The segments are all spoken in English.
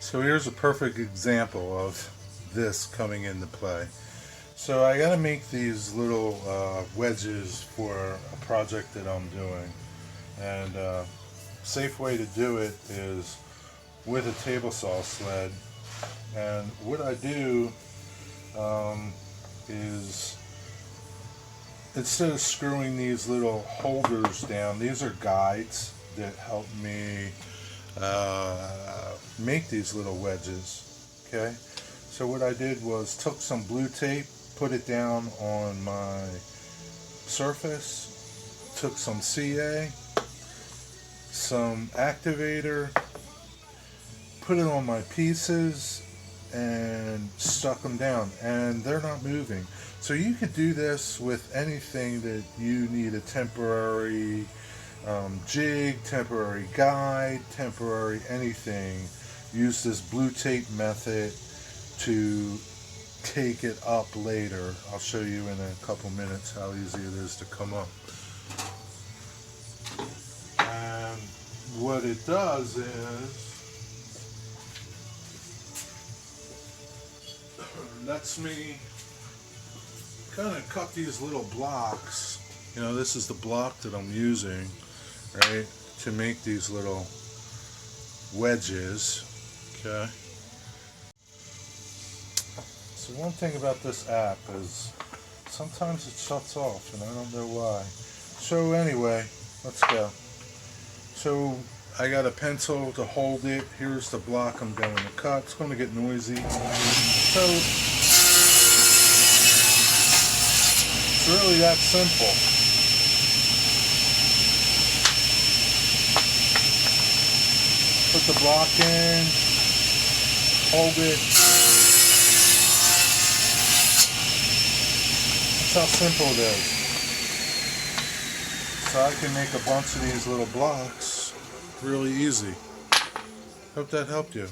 So here's a perfect example of this coming into play. So I got to make these little wedges for a project that I'm doing, and safe way to do it is with a table saw sled. And what I do is, instead of screwing these little holders down, these are guides that help me make these little wedges. Okay, so what I did was took some blue tape, put it down on my surface, took some CA, some activator, put it on my pieces, and stuck them down, and they're not moving. So you could do this with anything that you need a temporary jig, temporary guide, temporary anything. Use this blue tape method to take it up later. I'll show you in a couple minutes how easy it is to come up. And what it does is lets me kind of cut these little blocks. You know, this is the block that I'm using, right, to make these little wedges. Okay. So one thing about this app is sometimes it shuts off, and I don't know why. So anyway, let's go. So I got a pencil to hold it. Here's the block I'm going to cut. It's going to get noisy. So it's really that simple. Put the block in, hold it. That's how simple it is. So I can make a bunch of these little blocks really easy. Hope that helped you.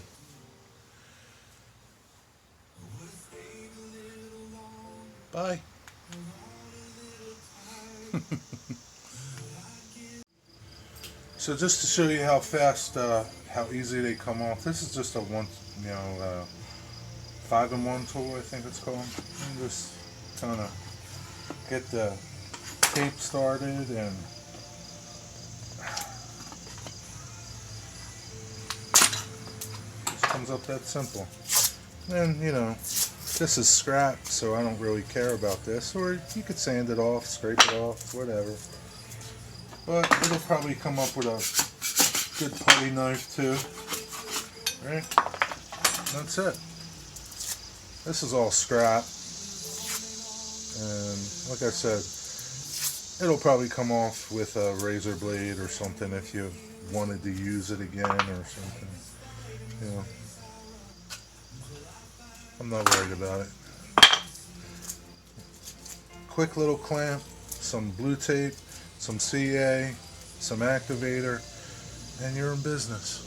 Bye. So just to show you how fast, how easy they come off, this is just a 5-in-1 tool, I think it's called. And just kind of get the tape started, and just comes up that simple. And you know, this is scrap, so I don't really care about this. Or you could sand it off, scrape it off, whatever. But it'll probably come up with a good putty knife too. Right? That's it. This is all scrap. And like I said, it'll probably come off with a razor blade or something if you wanted to use it again or something. You know. I'm not worried about it. Quick little clamp, some blue tape, some CA, some activator, and you're in business.